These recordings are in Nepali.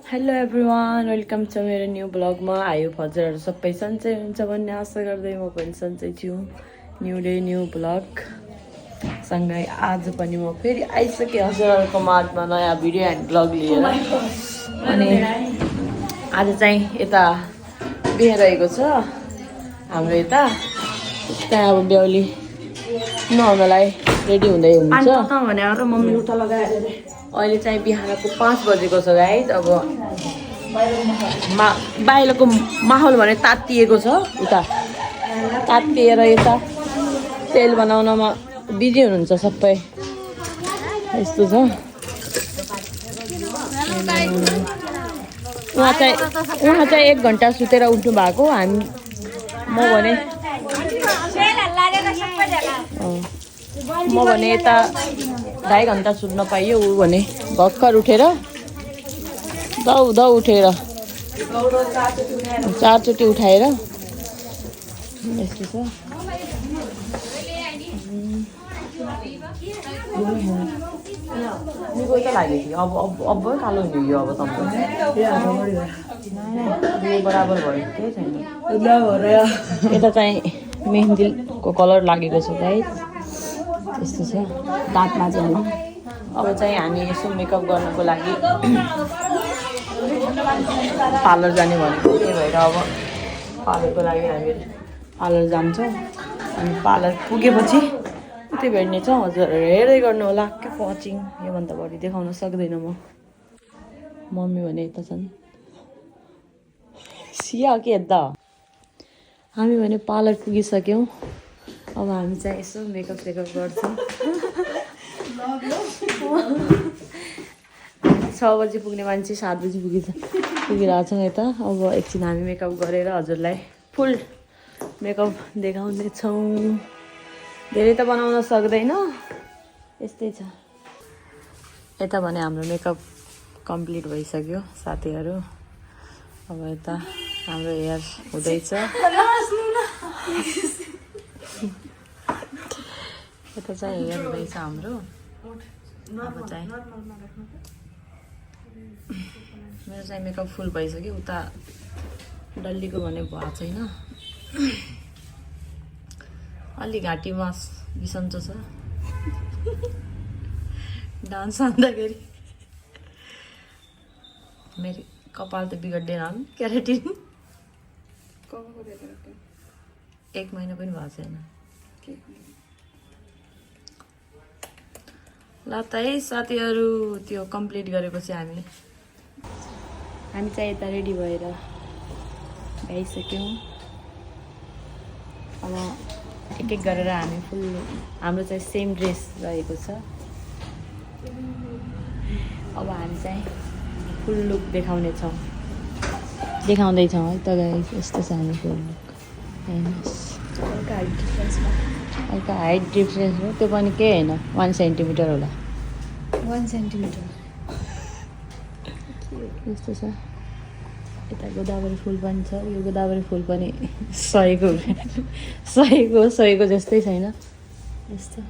हेलो एभ्रिवान, वेलकम टु मेरो न्यू ब्लगमा। आयो हजुरहरू सबै सन्चै हुन्छ भन्ने आशा गर्दै म पनि सन्चै छु। न्यू डे न्यू ब्लग सँगै आज पनि म फेरि आइसकेँ हजुरहरूको माझमा नयाँ भिडियो एन्ड ब्लग लिएर। अनि आज चाहिँ यता बिहे रहेको छ हाम्रो यता। त्यहाँ अब बेहुली नुहाउनलाई रेडी हुँदै हुन्छ। अहिले चाहिँ बिहानको 5 बजेको छ गाइस। अब बाहिरको माहौल भने तातिएको छ, उता तातिएर यता तेल बनाउनमा बिजी हुनुहुन्छ सबै, यस्तो छ। उहाँ चाहिँ 1 घन्टा सुतेर उठ्नु भएको। म भने यता 2.5 घन्टा सुत्न पाइयो। ऊ भने भर्खर उठेर दौ उठेर 4 चोटि उठाएर यस्तो छ। निको त लाग्यो कि अब कालो हुने अब तपाईँ बराबर भयो, केही छैन। यता चाहिँ मेहन्दीको कलर लागेको छ गाइस, यस्तो छ दाँतमा चाहिँ। अब चाहिँ हामी यसो मेकअप गर्नको लागि पार्लर जाने भनेको, त्यही भएर अब पार्लरको लागि हामी पार्लर जान्छौँ। अनि पार्लर पुगेपछि उतै भेट्नेछौँ। हजुरहरू हेर्दै गर्नु होला, के वाचिङ। योभन्दा बढी देखाउन सक्दैन म। मम्मी भने यता छन् सिया के यता। हामी भने पार्लर पुगिसक्यौँ। अब हामी चाहिँ यसो मेकअप गर्छौँ। 6 बजी पुग्ने मान्छे 7 बजी पुगिरहेको छौँ यता। अब एकछिन हामी मेकअप गरेर हजुरलाई फुल मेकअप देखाउनेछौँ। धेरै त बनाउन सक्दैन, यस्तै छ। यता भने हाम्रो मेकअप कम्प्लिट भइसक्यो साथीहरू। अब यता हाम्रो हेयर हुँदैछ। यता चाहिँ हेयर हुँदैछ हाम्रो। अब चाहिँ मेरो चाहिँ मेकअप फुल भइसक्यो। उता डल्लीको भने भएको छैन, अलि घाँटीमा बिसन्चो छ डान्स आउँदाखेरि। मेरो कपाल त बिगड्दैन, क्यारेटिन 1 महिना पनि भएको छैन। ल त है साथीहरू, त्यो कम्प्लिट गरेपछि हामी चाहिँ यता रेडी भएर भइसक्यौँ। अब एक गरेर हामी फुल हाम्रो चाहिँ सेम ड्रेस रहेको छ। अब हामी चाहिँ फुल लुक देखाउँदैछौँ है त गाइस। यस्तो छ हाम्रो फुल लुक। हल्का हाइट डिफ्रेन्स हो, त्यो पनि केही होइन, 1 सेन्टिमिटर होला। 1 सेन्टिमिटर यस्तो छ। यता गोदावरी फुल पनि छ। यो गोदावरी फुल पनि सयको जस्तै छैन, यस्तो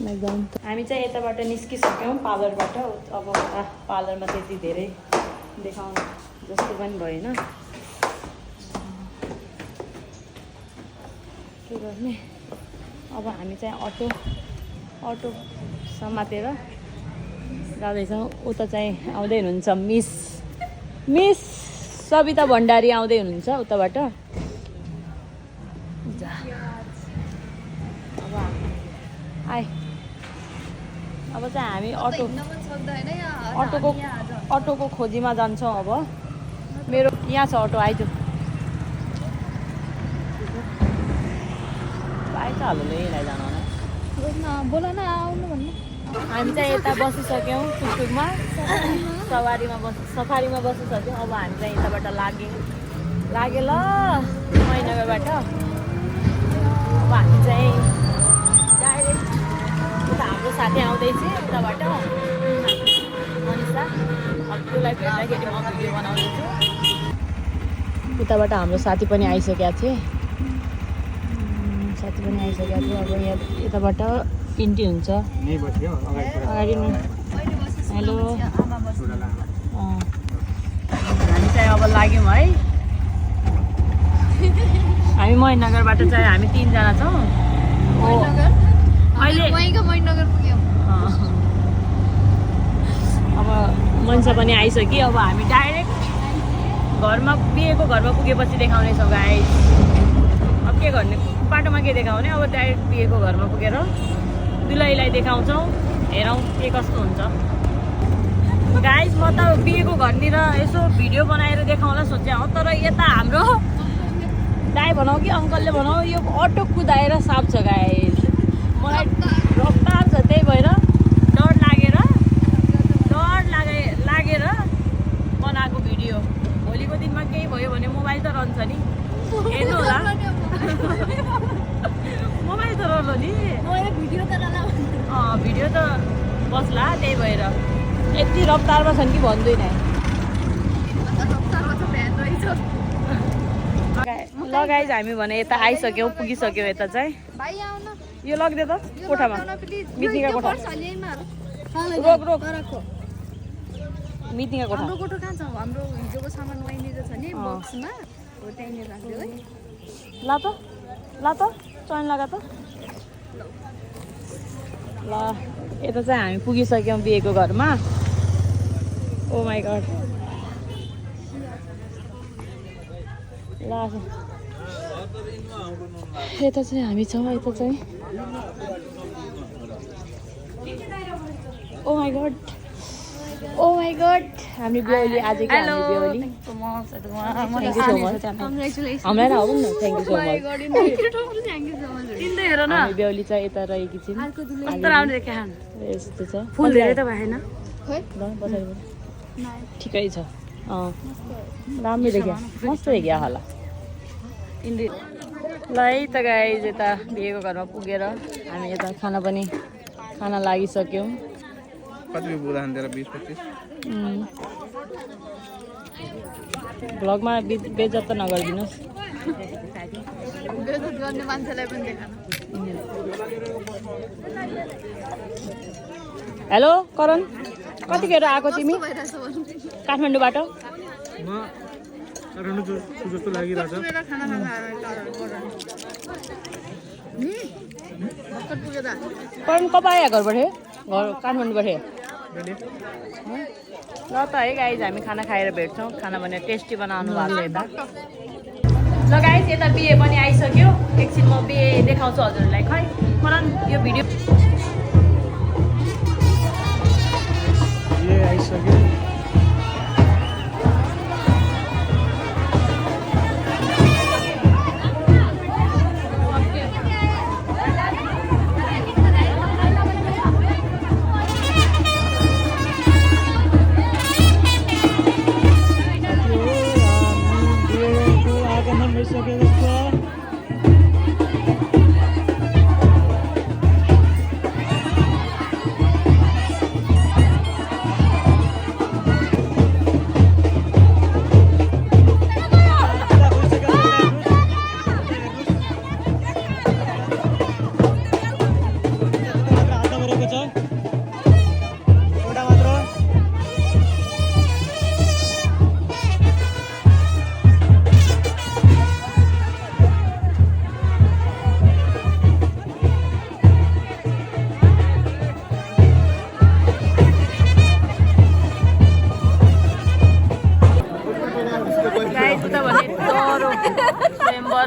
एकदम। हामी चाहिँ यताबाट निस्किसक्यौँ पार्लरबाट। अब पार्लरमा त्यति धेरै देखाउनु जस्तो पनि भएन, के गर्ने। अब हामी चाहिँ अटो समातेर जाँदैछौँ। उता चाहिँ आउँदै हुनुहुन्छ मिस सविता भण्डारी आउँदै हुनुहुन्छ उताबाट। अब चाहिँ हामी अटोको खोजीमा जान्छौँ। अब मेरो यहाँ छ अटो, आइज हाल्नु यहीँलाई जानु बोला न आउनु भन्नु। हामी चाहिँ यता बसिसक्यौँ टुकटुकमा, सफारीमा बसिसक्यौँ। अब हामी चाहिँ यताबाट लाग्यो ल मैनगरबाट। अब हामी चाहिँ डाइरेक्ट उता हाम्रो साथी आउँदैछ उताबाट, मनिषा। अब त्यसलाई भेट्दाखेरि म भिडियो बनाउँदैछु। उताबाट हाम्रो साथी पनि आइसकेका थिए। अब यहाँ यताबाट इन्ट्री हुन्छ अगाडि। हेलो महेन्द्रनगरबाट चाहिँ हामी 3 जना छौँ। अहिले अब मन्सा पनि आइसक्यो। अब हामी डाइरेक्ट घरमा बिहेको घरमा पुगेपछि देखाउनेछौँ गाइस। अब के गर्ने, बाटोमा के देखाउने, अब डाइरेक्ट बिहेको घरमा पुगेर दुलहीलाई देखाउँछौँ। हेरौँ के कस्तो हुन्छ। गाइस म त बिहेको घरनिर यसो भिडियो बनाएर देखाउँला सोचेँ हो, तर यता हाम्रो दाइ भनौँ कि अङ्कलले भनौँ यो अटो कुदाएर साप्छ गाइस। मलाई रफ्तार छ, त्यही भएर डर लागेर बनाएको भिडियो। भोलिको दिनमा केही भयो भने मोबाइल त रहन्छ नि, हेर्नु होला। मोबाइल त रहलो नि, भिडियो त बस्ला। त्यही भएर यति रफ्तारमा छन् कि भन्दैन। ल गाइज हामी भने यता आइसक्यौँ, पुगिसक्यौँ। यता चाहिँ यो लगिदियो त कोठामा, मिटिङका कोठा। रोक मिटिङका कोठा। कोठो कहाँ छ? हाम्रो हिजोको सामान वाइनेको छ नि बक्समा, हो त्यहीँनिर राख्दियो है। ला त चैन लगा त। ल यता चाहिँ हामी पुगिसक्यौँ बिहेको घरमा। ओ माई गड। ल यता चाहिँ हामी छौँ। यता चाहिँ ओ माई गड हामी बेहुली आजको हामी बेहुली। हामीलाई न हो न, थ्याङ्क यू सो मच। हामी बेहुली चाहिँ यता रहेकी छिन्। यस्तो छ, फुल धेरै त भएन ल पछाडि ठिकै छ। राम्रो देखियो, मस्त देखियो होला। ल है त गाइज यता बिहेको घरमा पुगेर हामी यता खाना लागिसक्यौँ। भ्लगमा बेइज्जत त नगरिदिनुहोस्। हेलो करण, कतिखेर आएको तिमी काठमाडौँबाट? जस्तो लागिरहेछ। करण कब आयो घरबाट? घर काठमाडौँबाट। ल त है गाइज हामी खाना खाएर भेट्छौँ। खाना भने टेस्टी बनाउनु भएको छ यता। ल गाइज यता बिहे पनि आइसक्यो। एकछिन म बिहे देखाउँछु हजुरहरूलाई। खै करण यो भिडियो आइसक्यो।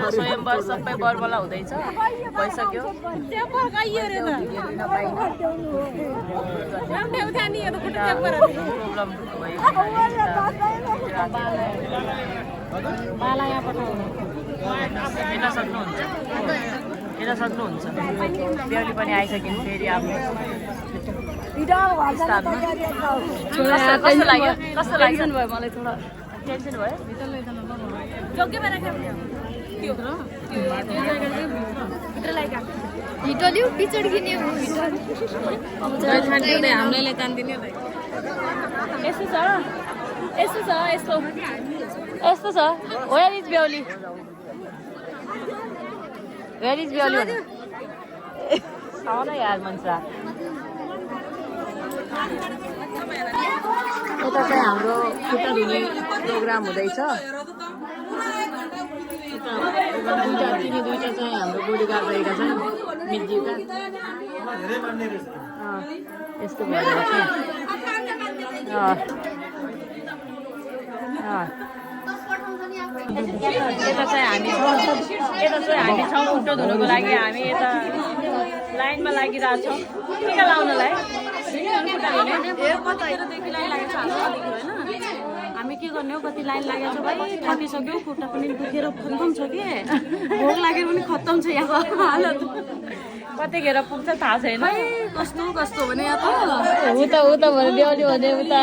स्वयंवर सबै बर्बला हुँदैछ। भइसक्यो। हेर्न सक्नुहुन्छ। बेहुली पनि आइसक्यो फेरि आफ्नो कस्तो लाग्यो? टेन्सन भयो मलाई, थोडा टेन्सन भयो। हिटोल्यो पिचड किने हामीलाई तान्दिने यस्तो छ वेयर इज बेहुली आउन यार मन्सा। यता चाहिँ हाम्रो खुट्टा धुने प्रोग्राम हुँदैछ। दुईटा तिनी दुईटा चाहिँ हाम्रो बोडी गार्ड रहेका छन् मिर्जीका यस्तो भएर यता चाहिँ हामी छौँ खुट्टो धुनुको लागि हामी यता लाइनमा लागिरहेछौँ टिका लाउनलाई कतिखेरदेखि लाइन लागेको छ हामी के गर्ने हो कति लाइन लागेको छ भाइ थकिसक्यो खुट्टा पनि दुखेर खत्तम छ कि भोक लागेर पनि खत्तम छ यहाँको हालत कतिखेर पुग्छ थाहा छैन कस्तो कस्तो भने यहाँ त उता भने बेहुली भने उता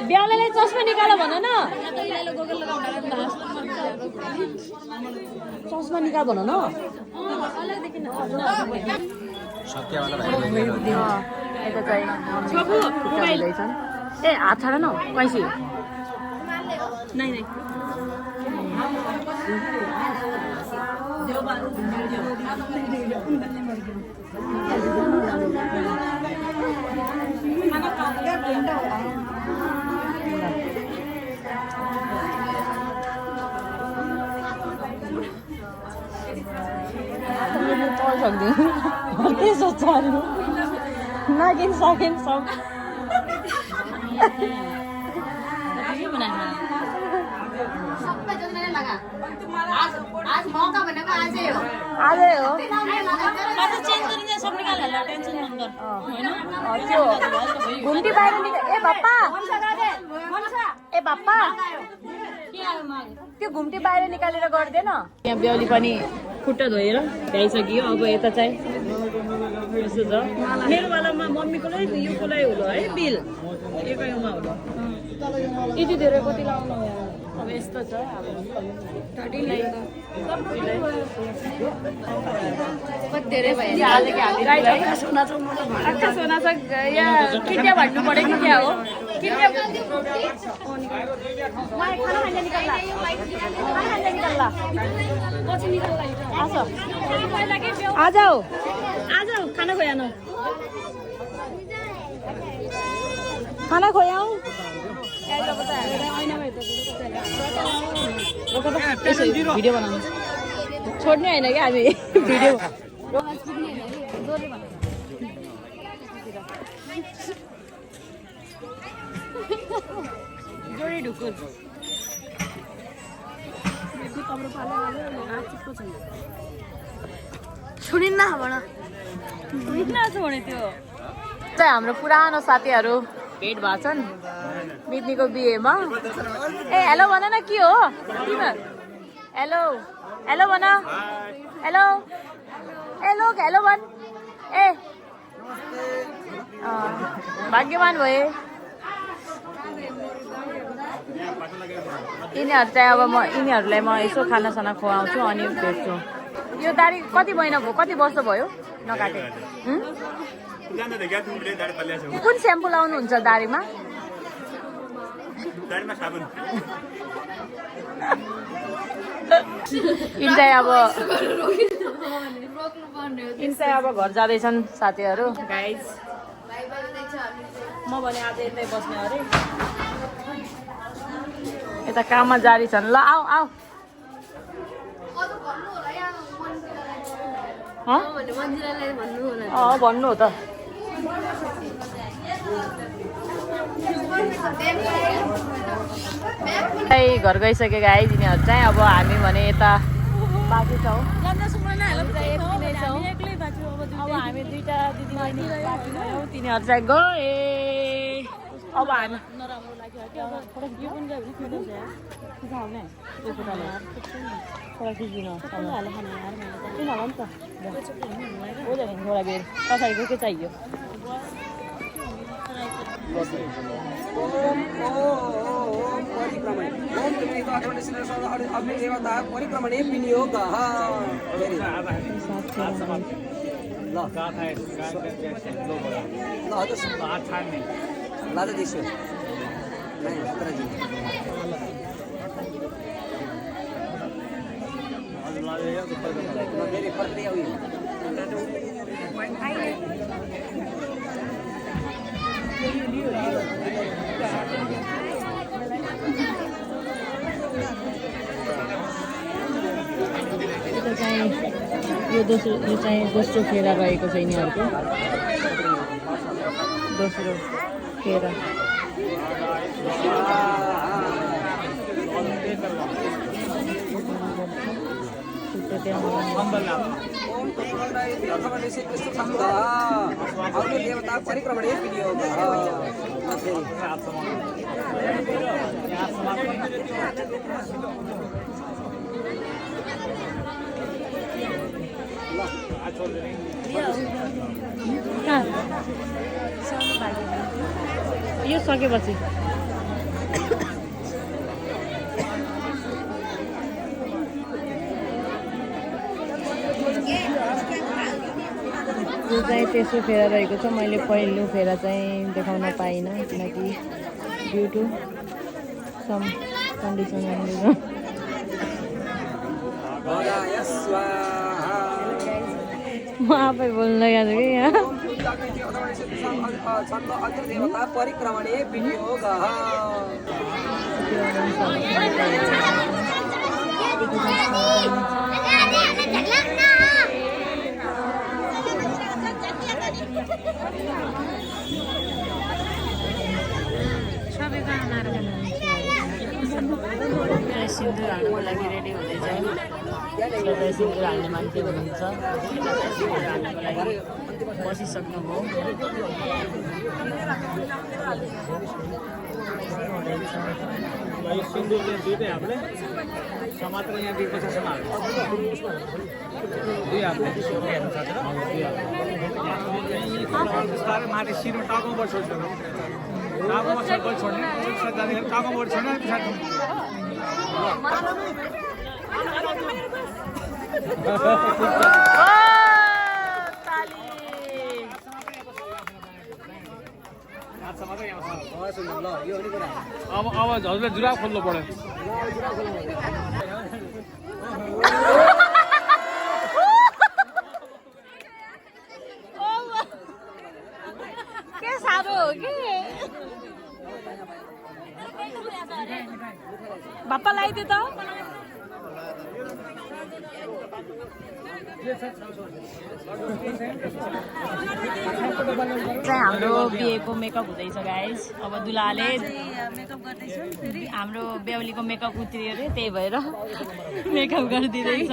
बेहुलीलाई चस्मा निकाल भन न चस्मा निकाल भन न यता चाहिँ ए हात छाड न कैसी नै त्यसो चल्नु नागिन सकिन सब आज मौका भनेको आजै हो घुम्ती बाहिर ए बाप्पा त्यो घुम्ती बाहिर निकालेर गर्दैन यहाँ बेहुली पनि खुट्टा धोएर भ्याइसक्यो अब यता चाहिँ यस्तो छ मेरो वालामा मम्मीकोलाई योकोलाई होला है बिल एकैमा होला यति धेरै कति लाउनु अब यस्तो छ धेरै भयो सोना छ यहाँ किट्या भन्नु पऱ्यो कि क्या हो आज खाना खोया न खाना खोयाऊ भिडियो बनाउनु छोड्ने होइन क्या हामी भिडियो जोडी ढुकुर सुनिन्न भन त्यो चाहिँ हाम्रो पुरानो साथीहरू भेट भएको छन् मितनीको बिहेमा ए हेलो भन न के हो हेलो हेलो भन हेलो हेलो हेलो भन ए भाग्यवान भए यिनीहरू चाहिँ अब यिनीहरूलाई म यसो खानासाना खुवाउँछु अनि भेट्छु यो दारी कति महिना भयो कति वर्ष भयो नकाटे कुन स्याम्पू लाउनुहुन्छ दारीमा यिनी अब घर जाँदैछन् साथीहरू गाइज म भने आज यतै बस्ने अरे यता काममा जारी छन् ल आऊ आऊ भन्नु हो त घर गइसकेको गाइज यिनीहरू चाहिँ अब हामी भने यता बाँकी छौँ अब हामी दुईटा दिदी तिनीहरू चाहिँ गए अब हामी कसैको के चाहियो परिक्रमणे विनियोग चाहिँ यो दोस्रो फेरा रहेको छ यिनीहरूको दोस्रो फेरा ओम तत्सदित अथवा श्री कृष्ण संघ अग्नि देवता परिक्रमणे विनियोग यो सकेपछि यो चाहिँ तेस्रो फेरा रहेको छ मैले पहिलो फेरा चाहिँ देखाउन पाइनँ किनकि ड्यु टु सम कन्डिसन म आफै बोल्न गएको कि यहाँ अग्नि देवता परिक्रमणे विनियोग सिन्दुर हाल्नुको लागि रेडी हुँदैछ यता सिन्दुर हाल्ने मान्छे हुनुहुन्छ सिन्दुर हाल्नुको लागि बसिसक्नुभयो सिन्दुर दुईटै हातले समात्र यहाँ दिएको छ दुई हातले बिस्तारै माथि शिरमा टाउकोबाट छोड्छ टाउकोमा सर्कल छोड्ने जाँदाखेरि टाउकोबाट छोड्ने पछाडि अब हजुरलाई जुराब खोल्नु पर्यो के साह्रो हो कि बाप्पा लगाइदियो त चाहिँ हाम्रो बिहेको मेकअप हुँदैछ गाइस अब दुलाले हाम्रो बेहुलीको मेकअप उत्रियो अरे त्यही भएर मेकअप गरिदिँदैछ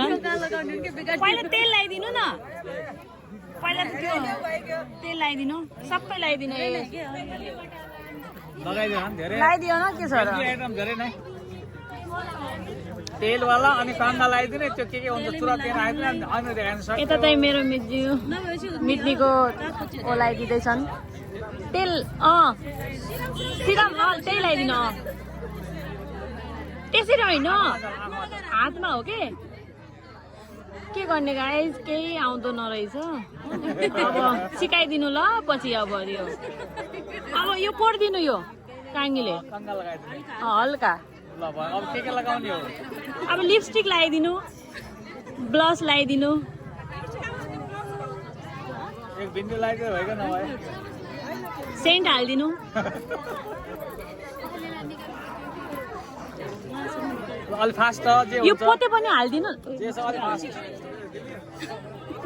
पहिला तेल लगाइदिनु न पहिला त्यो तेल लगाइदिनु सबै लगाइदिनु लगाइदियो न के छ र तेलवाला अनि कान्दा लगाइदिने त्यो के हुन्छ तुरन्त त्यहाँ आइदिने होइन देखाउन सक्छ यता चाहिँ मेरो मिट्नीको लगाइदिँदैछन् तेल सिरम त्यही लगाइदिनु त्यसरी होइन हातमा हो के गर्ने गाइस केही आउँदो नरहेछ अब सिकाइदिनु ल पछि अब यो कोरिदिनु यो काङ्गीले हल्का अब के लगाउने हो अब लिपस्टिक लगाइदिनु ब्लस लगाइदिनु एक बिन्दु लगाइदियो भएको नभए सेन्ट हालिदिनु अलि फास्ट जे यो पोते पनि हालिदिनु जे छ अलि फास्ट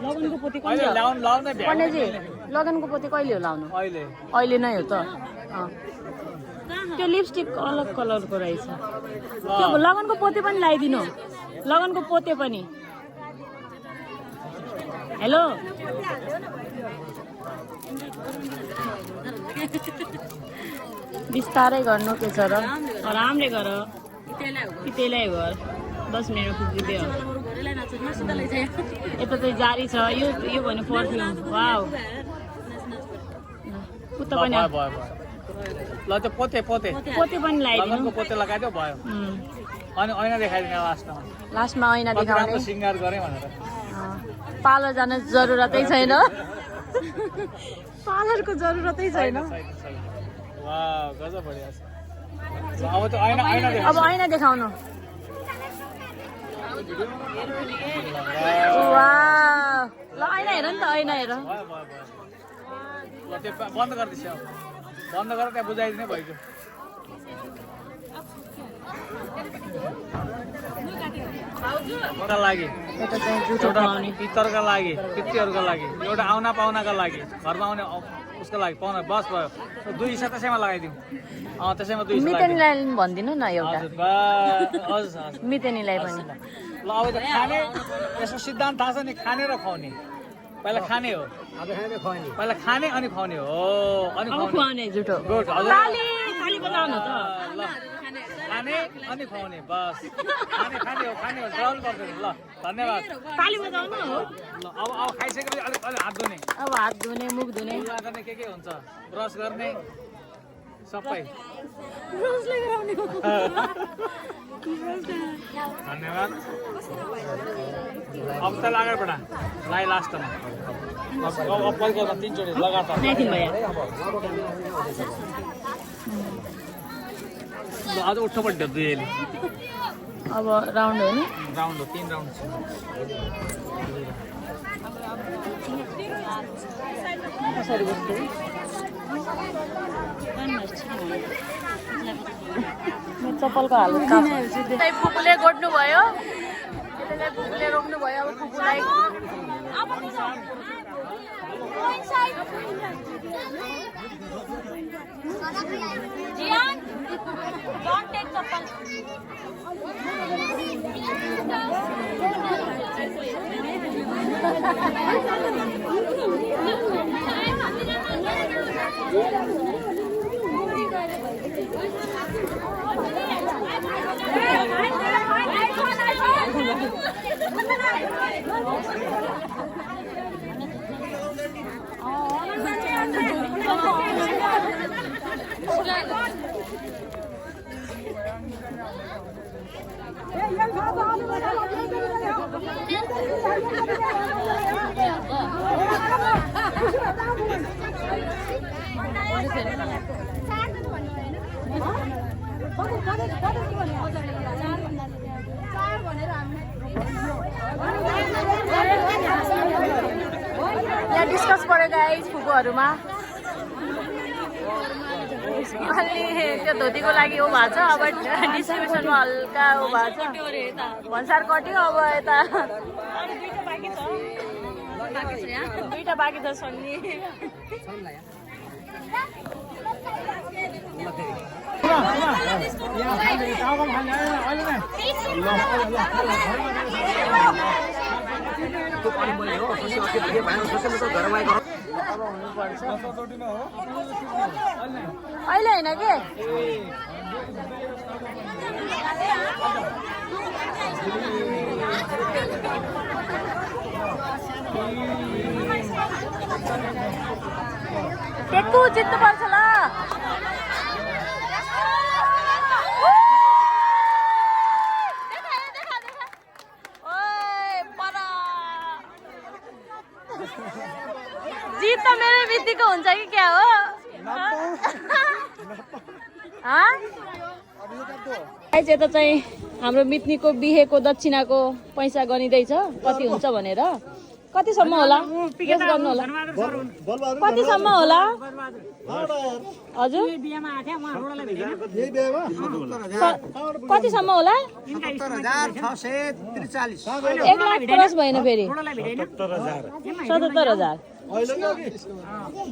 लगनको पोते अहिले कहिले लाउने पण्डितजी लगनको पोते कहिले हो लाउनु अहिले नै हो त त्यो लिपस्टिक अलग कलरको रहेछ त्यो लगनको पोते पनि लगाइदिनु लगनको पोते पनि हेलो बिस्तारै गर्नु के छ र आरामले गर तेलै घर 10 मिनट पुगिदियो यता चाहिँ जारी छ यो भने पर्फ्युम वाउ उता पनि ल त्यो पोते पनि लगाइदिनु पोते लगाइदियो भयो अनि ऐना देखाइदिने लास्टमा ऐना देखाउने सिंगार गरे भनेर पार्लर जान जरुरतै छैन पार्लरको जरुरतै छैन वाह गजब बढिया छ अब त ऐना देखाउनु वाह ल ऐना हेर नि त ऐना हेर ल त्यो बन्द गर्दैछ बन्द गरेर त्यहाँ बुझाइदिने भइगयो का लागि यता चाहिँ जुठो एउटा खुवाउने पितरका लागि पितृहरूका लागि एउटा आउना पाहुनाका लागि घरमा आउने उसको लागि पाहुना बस भयो 2 हिस्सा त्यसैमा लगाइदिउँ त्यसैमा 2 हिस्सा मितेनीलाई भनिदिनु न एउटा हजुर हजुर मितेनीलाई पनि ल अब त खाने यसको सिद्धान्त थाहा छ नि खाने र खुवाउने पहिला खाने हो पहिला खाने अनि खुवाउने हो अनि अब खुवाउने जुठो गुड हजुर ताली बजाउनु त ल खाने अनि खुवाउने बस खाने हो ड्राउन गर्दैन ल धन्यवाद ताली बजाउनु हो ल अब खाइसकेपछि अलिक हात धुने अब हात धुने मुख धुने कुरा गर्ने के हुन्छ ब्रस गर्ने सबै धन्यवाद अब त अगाडि बढा लाइ लास्टमा अब पहिलो 3 चोटि लगातार नाइथिङ भैया आज उठ्नु पर्यो दुईले अब राउन्ड हो नि राउन्ड हो 3 राउन्ड छ कसरी बस्दै चप्पलको हालत फुपूले गोड्नु भयो फुपूले रोक्नु भयो अब फुपूलाई यहाँ डिस्कस गऱ्यो गाइस फुपूहरूमा अलि त्यो धोतीको लागि ऊ भएको छ अब डिस्ट्रिब्युसनमा हल्का ऊ भएको छ भन्सार कट्यो अब यता दुईटा बाँकी छ सन्नी अहिले होइन के टेक्कु जित्नु पर्छ ल जीत त मेरो बित्तीको हुन्छ कि क्या हो यता चाहिँ हाम्रो मित्नीको बिहेको दक्षिणाको पैसा गनिँदैछ कति हुन्छ भनेर कतिसम्म होला गेस गर्नु होला कतिसम्म होला हजुर कतिसम्म होला 1 लाख क्रस भएन फेरि 77,000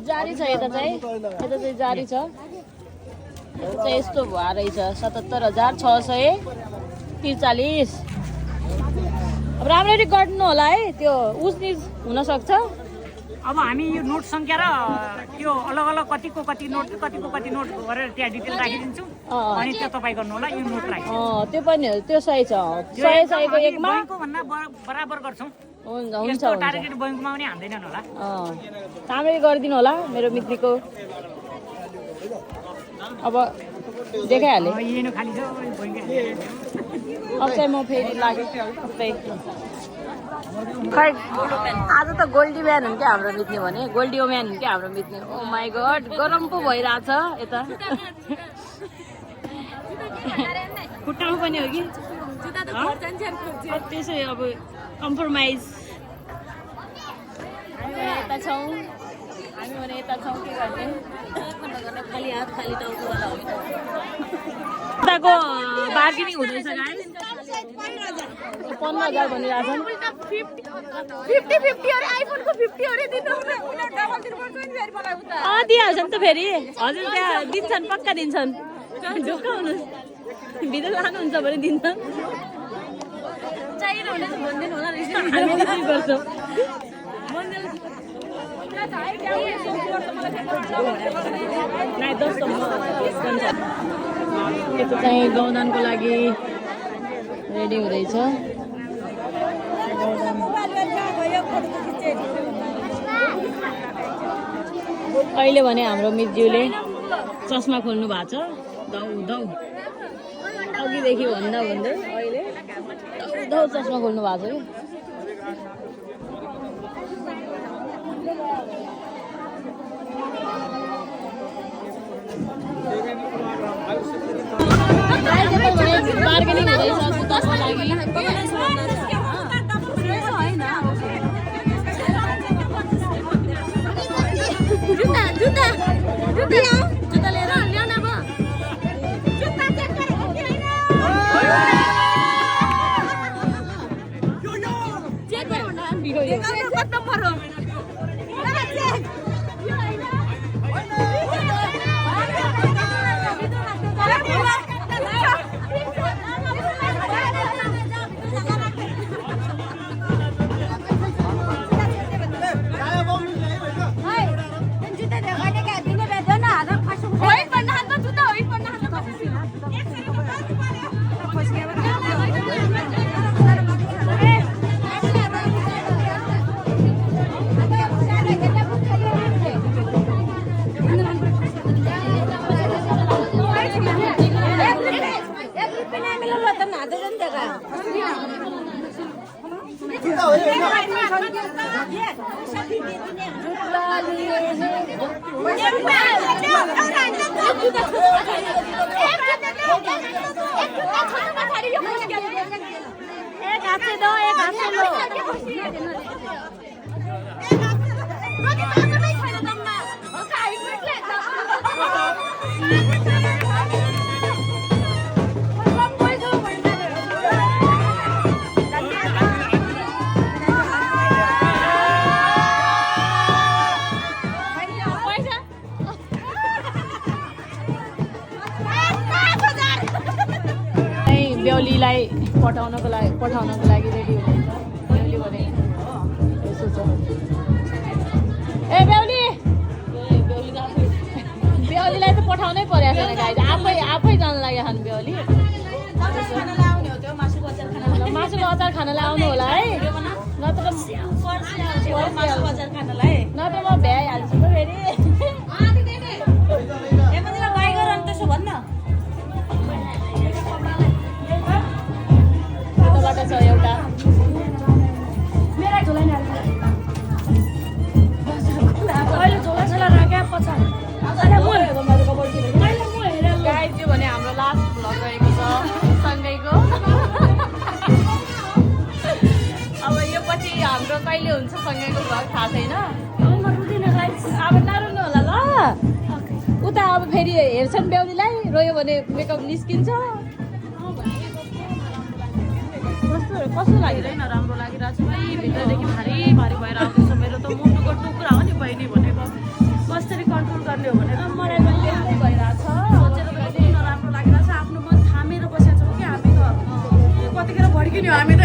जारी छ यता चाहिँ जारी छ चाहिँ यस्तो भए रहेछ 77,643 अब राम्ररी गर्नु होला है त्यो उजनिज हुन सक्छ अब हामी यो नोट संख्या र त्यो अलग अलग कतिको कति नोट गरेर त्यहाँ डिटेल राखिदिन्छौँ अनि त्यो तपाईँ गर्नु होला यो नोट राख्छ त्यो पनि हो त्यो सही छ 100 को एकमा बैंकको भन्दा बराबर गर्छौँ हुन्छ टार्गेट बैंकमा पनि हान्दैनन् होला राम्ररी गरिदिनु होला मेरो मित्रको अब देखाइहालेँ खाली छ अब चाहिँ म फेरि लागेँ खै आज त गोल्डी म्यान हुन् क्या हाम्रो मित्ने भने गोल्डियो म्यान हुन् क्या हाम्रो मित्ने ओ माई गड गरम पो भइरहेछ यता खुट्टामा पनि हो कि त्यसै अब कम्प्रोमाइज यता छौँ हामी भने यता छौँ के गर्ने खाली हात खाली टाउकोवाला हो यताको बार्गेनिङ हुँदैछ गाइस 15,000 भनिरहेछन्। 50 अरे आइफोनको 50 अरे दिनु डबल दिनुपर्छ नि फेरि मलाई उता दिइहाल्छन् त फेरि हजुर त्यहाँ दिन्छन् पक्का दिन्छन् ढुक्क हुनुहोस् भित्र लानुहुन्छ भने दिन्छन् चाहिएर हुँदैछ भनिदिनु होला रहेछ हामी के गर्छौँ यता चाहिँ गौदानको लागि रेडी हुँदैछ अहिले भने हाम्रो मितज्यूले चस्मा खोल्नु भएको छ दौ दौ अघिदेखि भन्दा भन्दै अहिले दौ चस्मा खोल्नु भएको छ कि बार्गेनिङ हुँदैछ जुत्ताको लागि जुत्ता लिएर ल्याउन अब जुत्ता चेक गरेको कि हैन चेक गरौ न कस्तो पर्यो बेहुलीलाई पठाउनको लागि रेडी हुनुहुन्छ बेहुली भने यसो छ ए बेहुलीलाई त पठाउनै परेको छैन गाइज आफै जान लाग्यो खानु बेहुली मासुको अचार खानलाई आउनु होला है नत्र म भ्याइहाल्छु त फेरि छ एउटा गाइज भने हाम्रो लास्ट भ्लग रहेको छ सँगैको अब यो पछि हाम्रो कहिले हुन्छ सँगैको भ्लग थाहा छैन अब नरुनु होला ल उता अब फेरि हेर्छन् बेहुलीलाई रोयो भने मेकअप निस्किन्छ कस्तो लागिरहेन राम्रो लागिरहेको छ भाइ भित्रदेखि भारी भएर आउँदैछ मेरो त मुटुको टुक्रा हो नि बहिनी भनेको कसरी कन्ट्रोल गर्ने हो भनेर मलाई पनि त्यस्तै भइरहेको छ सोचेर पनि नराम्रो लागिरहेको छ आफ्नो मन थामेर बसेको छौँ कि हामी त कतिखेर भड्किने हो हामी त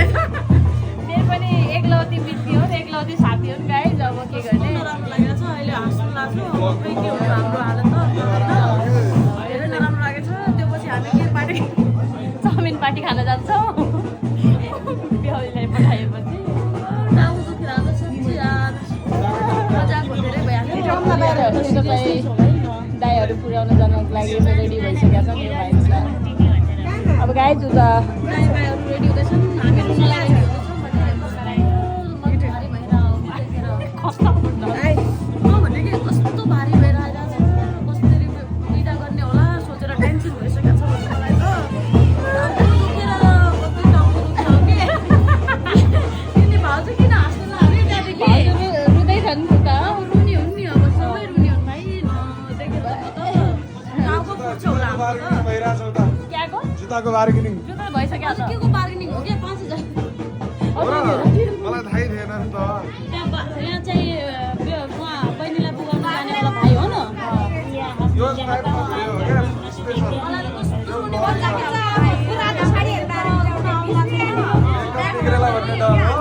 मेरो पनि एकलौती मिल्ती हो एकलौती साथी हो नि गाई जब के गर्ने नराम्रो लागिरहेको छ अहिले हाँस्नु लाग्छ खै के हुन्छ हाम्रो हालत त धेरै नराम्रो लागेको छ त्यो पछि हामी के पार्टी चाउमिन पार्टी खान जान्छौँ बेहुलीलाई पठाएपछि टाउको दुखिरहेको छ यार मजाको धेरै भइहाल्यो दाईहरू पुर्याउन जानको लागि रेडी भइसकेका छन् यो भाइलाई अब गाइज उता दाईहरू रेडी हुँदैछन् हामी कस्तो भारी भएर आइरहेको छ कसरी बिदा गर्ने होला सोचेर टेन्सन भइसकेको छ मलाई त जुत्ताको बार्गेनिङ के को बार्गेनिङ हो क्या 5,000 मलाई थाहै थिएन नि त यहाँ चाहिँ उहाँ बहिनीलाई पुगाउन जानेवाला भाइ हो न यो सायद फस्यो हो क्या स्पेसल बिग्रेला भन्ने डर हो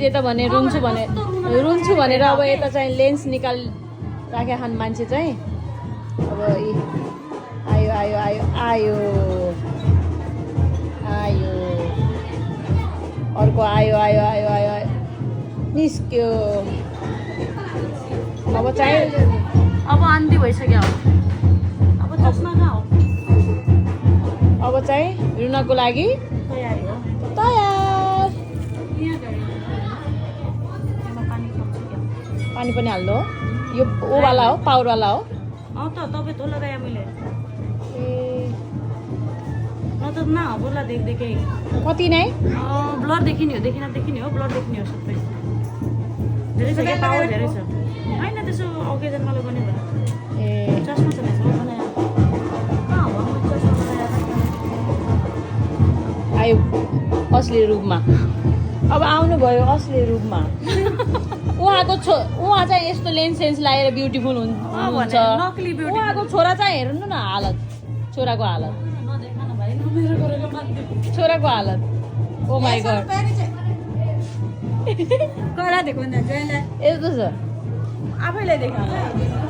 यता भने रुन्छु भनेर अब यता चाहिँ लेन्स निकाल राखे खान मान्छे चाहिँ अब आयो आयो आयो आयो आयो अर्को आयो आयो आयो आयो आयो निस्क्यो अब चाहिँ अब अन्ती भइसक्यो अब चस्मा कहाँ हो अब चाहिँ रुनको लागि तयार पानी पनि हाल्नु हो यो ओवाला हो पावरवाला हो त तपाईँ धो लगाएँ मैले न त न बोला देख्दै कति नै ब्लर देखिने हो ब्लर देखिने हो सबै धेरै छ क्या पावर धेरै छ होइन त्यसो ओकेजनमा लगाउने भयो ए चस्मा छ आयो असली रूपमा अब आउनुभयो असली रूपमा उहाँ चाहिँ यस्तो लेन्स सेन्स लगाएर ब्युटिफुल हुन्छ उहाँको छोरा चाहिँ हेर्नु न हालत छोराको हालत ओ माई गड यस्तो छ आफैलाई देखा